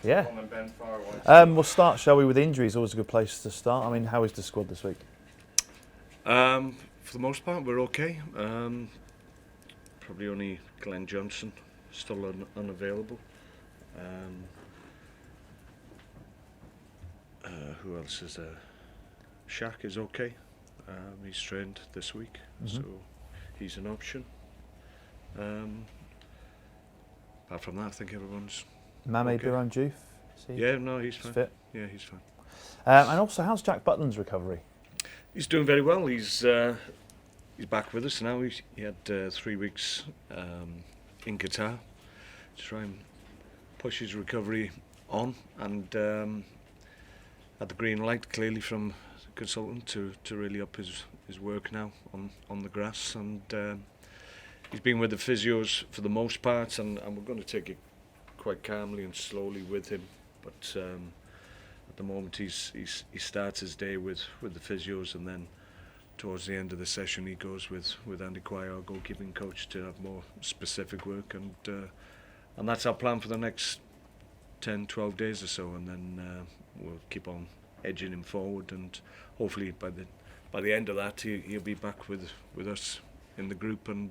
Yeah. One and Ben far away. We'll start, shall we, with injuries. Always a good place to start. I mean, how is the squad this week? For the most part, we're okay. Probably only Glenn Johnson still unavailable. Who else is there? Shaq is okay. He's trained this week, so he's an option. Apart from that, I think everyone's Mame okay. Biran Diouf? Yeah, no, he's fine. Fit. Yeah, he's fine. And also, how's Jack Butland's recovery? He's doing very well. He's back with us now. He had 3 weeks in Qatar to try and push his recovery on, and had the green light clearly from the consultant to really up his work now on the grass, and he's been with the physios for the most part, and we're going to take it quite calmly and slowly with him, but at the moment he starts his day with the physios, and then towards the end of the session he goes with Andy Quire, our goalkeeping coach, to have more specific work, and that's our plan for the next 10-12 days or so, and then we'll keep on edging him forward, and hopefully by the end of that he'll be back with us in the group, and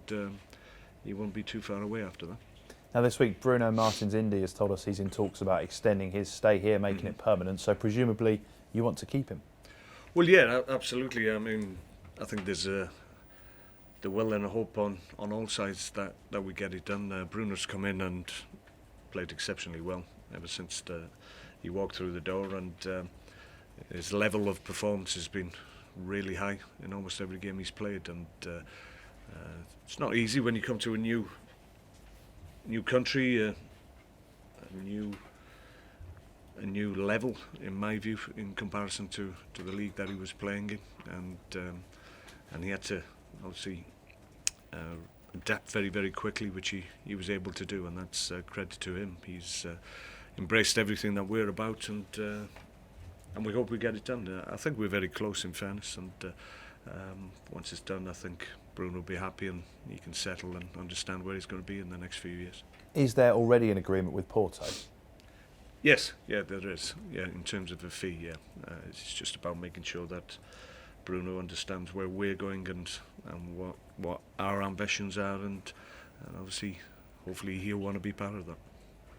he won't be too far away after that. Now this week, Bruno Martins Indi has told us he's in talks about extending his stay here, making it permanent, so presumably you want to keep him? Well, yeah, absolutely. I mean, I think there's the will and a hope on all sides that we get it done. Bruno's come in and played exceptionally well ever since he walked through the door, and his level of performance has been really high in almost every game he's played, and it's not easy when you come to a new country, a new level, in my view, in comparison to the league that he was playing in, and he had to obviously adapt very, very quickly, which he was able to do, and that's credit to him. He's embraced everything that we're about, and we hope we get it done. I think we're very close, in fairness, and once it's done, I think Bruno will be happy and he can settle and understand where he's going to be in the next few years. Is there already an agreement with Porto? Yes, yeah, there is. Yeah, in terms of a fee, yeah. It's just about making sure that Bruno understands where we're going and what our ambitions are, and obviously, hopefully he'll want to be part of that.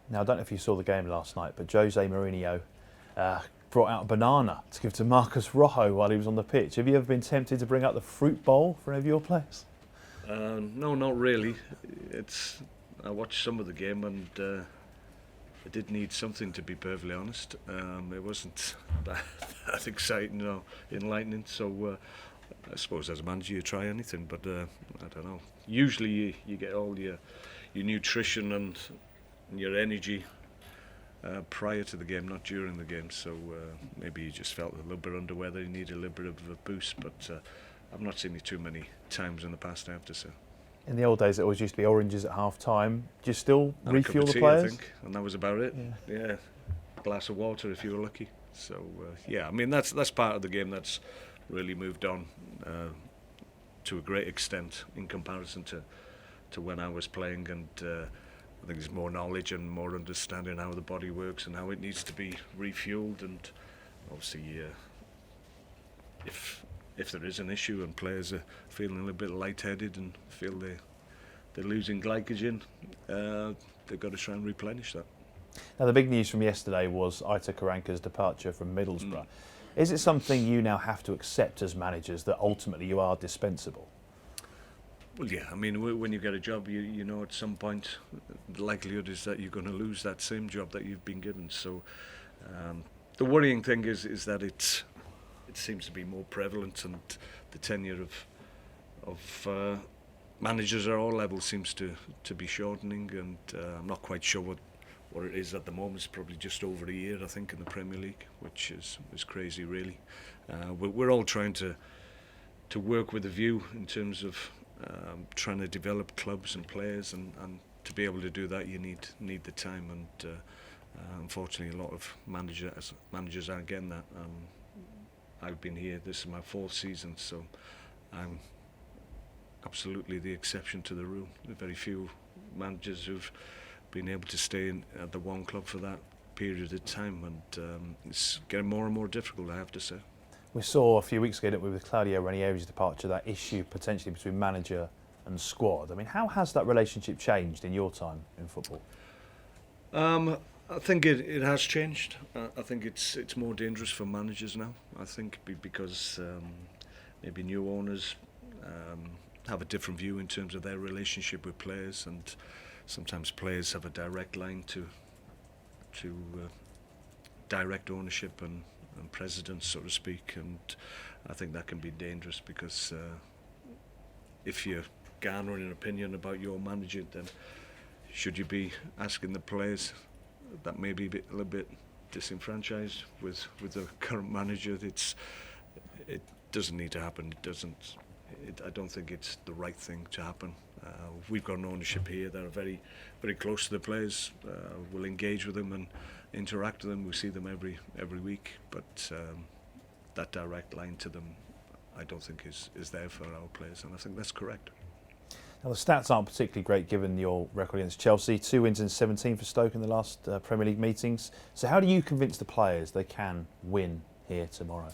Now, I don't know if you saw the game last night, but Jose Mourinho brought out a banana to give to Marcus Rojo while he was on the pitch. Have you ever been tempted to bring out the fruit bowl for any of your players? No, not really. I watched some of the game, and I did need something, to be perfectly honest. It wasn't that exciting or enlightening, so I suppose as a manager you try anything, but I don't know. Usually you get all your nutrition and your energy prior to the game, not during the game, so maybe you just felt a little bit under weather, you needed a little bit of a boost, but I've not seen you too many times in the past, I have to say. In the old days, it always used to be oranges at half time. Do you still And refuel a cup of the tea, players? I think, and that was about it. Yeah, a glass of water if you were lucky. So yeah, I mean that's part of the game that's really moved on to a great extent in comparison to when I was playing, and I think there's more knowledge and more understanding how the body works and how it needs to be refueled, and obviously if there is an issue and players are feeling a little bit lightheaded and feel they're losing glycogen, they've got to try and replenish that. Now, the big news from yesterday was Aitor Karanka's departure from Middlesbrough. Is it something you now have to accept as managers, that ultimately you are dispensable? Well, yeah, I mean, when you get a job, you know at some point the likelihood is that you're going to lose that same job that you've been given. So the worrying thing is that it seems to be more prevalent, and the tenure of managers at all levels seems to be shortening, and I'm not quite sure what it is at the moment. It's probably just over a year, I think, in the Premier League, which is crazy, really. We're all trying to work with a view in terms of trying to develop clubs and players, and to be able to do that you need the time, and unfortunately a lot of managers aren't getting that. I've been here, this is my 4th season, so I'm absolutely the exception to the rule. There are very few managers who've been able to stay at the one club for that period of time, and it's getting more and more difficult, I have to say. We saw a few weeks ago, didn't we, with Claudio Ranieri's departure, that issue potentially between manager and squad. I mean, how has that relationship changed in your time in football? I think it has changed. I think it's more dangerous for managers now. I think because maybe new owners have a different view in terms of their relationship with players, and sometimes players have a direct line to direct ownership and presidents, so to speak, and I think that can be dangerous because if you're garnering an opinion about your manager, then should you be asking the players that may be a little bit disenfranchised with the current manager? It doesn't need to happen. I don't think it's the right thing to happen. We've got an ownership here that are very, very close to the players. We'll engage with them and interact with them. We see them every week, but that direct line to them, I don't think is there for our players, and I think that's correct. Now, the stats aren't particularly great given your record against Chelsea. 2 wins in 17 for Stoke in the last Premier League meetings. So how do you convince the players they can win here tomorrow?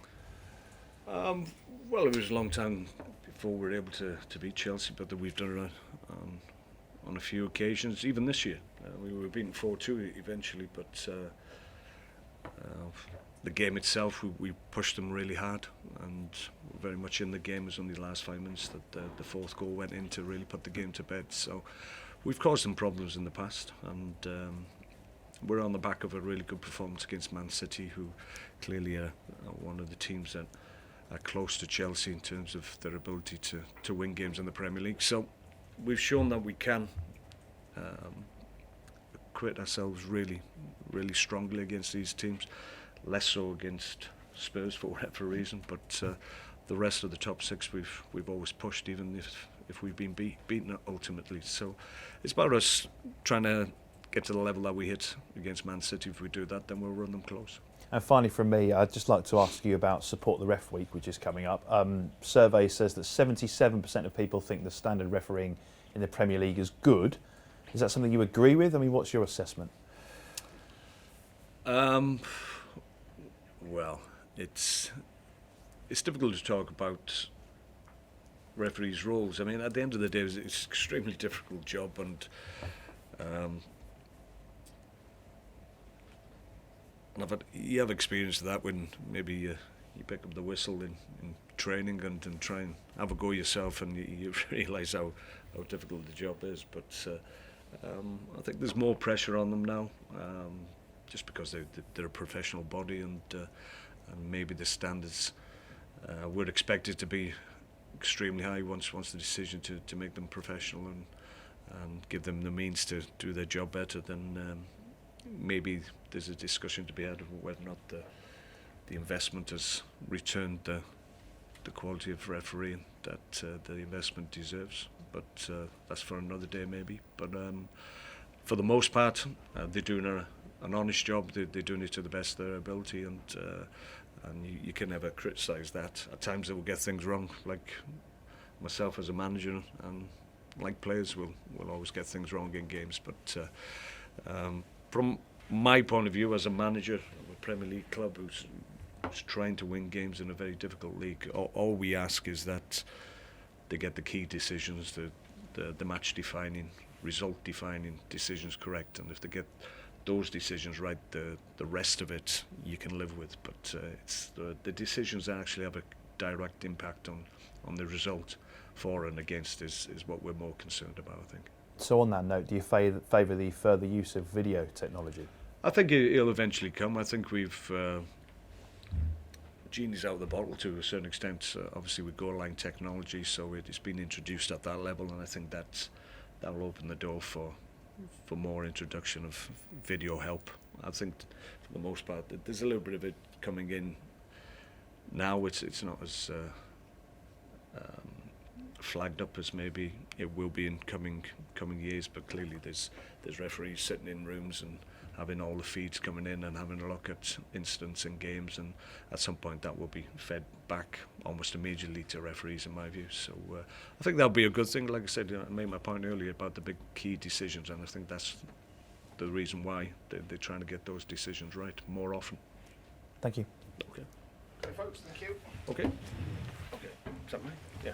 Well, it was a long time before we were able to beat Chelsea, but we've done it on a few occasions, even this year. We were beaten 4-2 eventually, but the game itself, we pushed them really hard, and we're very much in the game. It was only the last 5 minutes that the fourth goal went in to really put the game to bed. So we've caused them problems in the past, and we're on the back of a really good performance against Man City, who clearly are one of the teams that are close to Chelsea in terms of their ability to win games in the Premier League. So we've shown that we can acquit ourselves really, really strongly against these teams. Less so against Spurs for whatever reason, but the rest of the top six we've always pushed, even if we've been beaten ultimately. So it's about us trying to get to the level that we hit against Man City. If we do that, then we'll run them close. And finally from me, I'd just like to ask you about Support the Ref Week, which is coming up. Survey says that 77% of people think the standard refereeing in the Premier League is good. Is that something you agree with? I mean, what's your assessment? Well, it's difficult to talk about referees' roles. I mean, at the end of the day, it's an extremely difficult job, and you have experience of that when maybe you pick up the whistle in training and try and have a go yourself, and you realise how difficult the job is. But I think there's more pressure on them now, just because they're a professional body, and maybe the standards we're expected to be extremely high once the decision to make them professional and give them the means to do their job better. Then maybe there's a discussion to be had of whether or not the investment has returned the quality of refereeing that the investment deserves. But that's for another day maybe. But for the most part, they're doing an honest job. They're doing it to the best of their ability, and you can never criticise that. At times they will get things wrong, like myself as a manager, and like players will always get things wrong in games. But from my point of view as a manager of a Premier League club who's trying to win games in a very difficult league, all we ask is that they get the key decisions, the match-defining, result-defining decisions correct, and if they get those decisions right, the rest of it you can live with. But it's the decisions that actually have a direct impact on the result for and against is what we're more concerned about, I think. So on that note, do you favour the further use of video technology? I think it'll eventually come. I think we've genie's out of the bottle to a certain extent, obviously with goal line technology, so it's been introduced at that level, and I think that will open the door for more introduction of video help. I think for the most part there's a little bit of it coming in now. It's not as flagged up as maybe it will be in coming years, but clearly there's referees sitting in rooms and having all the feeds coming in and having a look at incidents in games, and at some point that will be fed back almost immediately to referees, in my view. So I think that'll be a good thing. Like I said, I made my point earlier about the big key decisions, and I think that's the reason why they're trying to get those decisions right more often. Thank you. Okay. Okay, folks, thank you. Okay. Okay. Is that mine? Yeah.